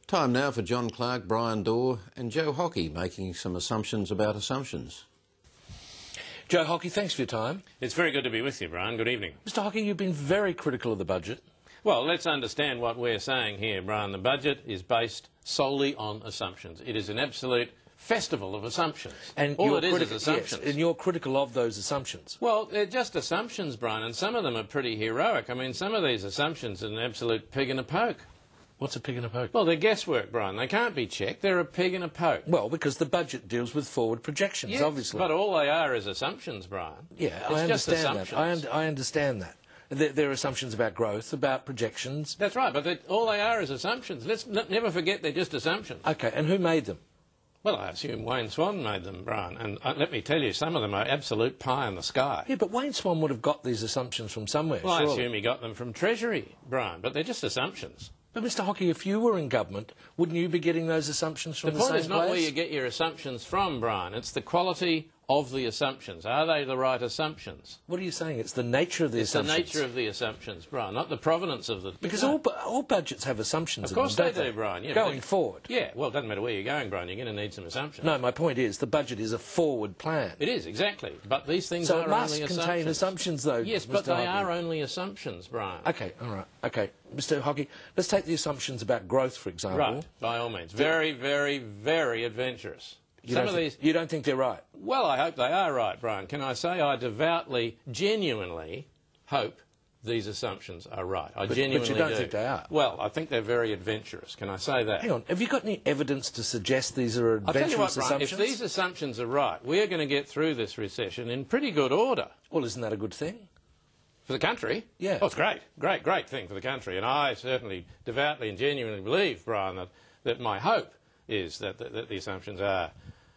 Time now for John Clarke, Bryan Dawe and Joe Hockey making some assumptions about assumptions. Joe Hockey, thanks for your time. It's very good to be with you, Bryan. Good evening. Mr Hockey, you've been very critical of the budget. Well, let's understand what we're saying here, Bryan. The budget is based solely on assumptions. It is an absolute festival of assumptions. And all it is assumptions. Yes, and you're critical of those assumptions. Well, they're just assumptions, Bryan, and some of them are pretty heroic. I mean, some of these assumptions are an absolute pig in a poke. What's a pig in a poke? Well, they're guesswork, Bryan. They can't be checked. They're a pig in a poke. Well, because the budget deals with forward projections, yes, obviously. But all they are is assumptions, Bryan. Yeah, it's I understand just assumptions. that. I understand that. There are assumptions about growth, about projections. That's right, but all they are is assumptions. Let's never forget they're just assumptions. OK, and who made them? Well, I assume Wayne Swan made them, Bryan, and let me tell you, some of them are absolute pie in the sky. Yeah, but Wayne Swan would have got these assumptions from somewhere, well, surely. I assume he got them from Treasury, Bryan, but they're just assumptions. But, Mr Hockey, if you were in government, wouldn't you be getting those assumptions from the same place? The point is not where you get your assumptions from, Bryan. It's the quality of the assumptions. Are they the right assumptions? What are you saying? It's the nature of the assumptions. It's the nature of the assumptions, Bryan, not the provenance of the... Because all budgets have assumptions in them, don't they do, Bryan. Yeah, going forward. Yeah, well, it doesn't matter where you're going, Bryan. You're going to need some assumptions. No, my point is the budget is a forward plan. It is, exactly. But these things so are only assumptions. So it must contain assumptions, though, yes, Mr. but they Hockey. are only assumptions, Bryan. OK, all right. OK. Mr Hockey, let's take the assumptions about growth, for example. Right, by all means. Very, very, very adventurous. You don't think they're right? Well, I hope they are right, Bryan. Can I say I devoutly, genuinely hope these assumptions are right. I genuinely do. But you don't think they are? Well, I think they're very adventurous. Can I say that? Hang on. Have you got any evidence to suggest these are adventurous I'll tell you what, Bryan, assumptions? if these assumptions are right, we're going to get through this recession in pretty good order. Well, isn't that a good thing? For the country? Yeah. Oh, it's great. Great thing for the country. And I certainly devoutly and genuinely believe, Bryan, that my hope is that the assumptions are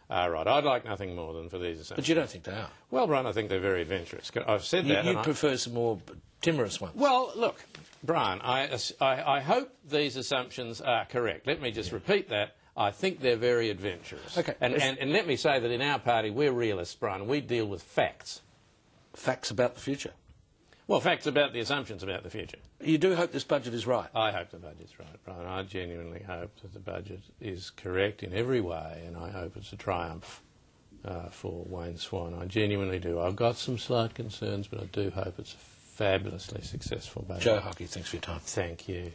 right. I'd like nothing more than for these assumptions. But you don't think they are? Well, Bryan, I think they're very adventurous. I've said that. You prefer some more timorous ones? Well, look, Bryan, I hope these assumptions are correct. Let me just repeat that. I think they're very adventurous. Okay. And let me say that in our party, we're realists, Bryan. We deal with facts. Facts about the future? Well, facts about the assumptions about the future. You do hope this budget is right? I hope the budget's right, Bryan. I genuinely hope that the budget is correct in every way, and I hope it's a triumph for Wayne Swan. I genuinely do. I've got some slight concerns, but I do hope it's a fabulously successful budget. Joe Hockey, thanks for your time. Thank you.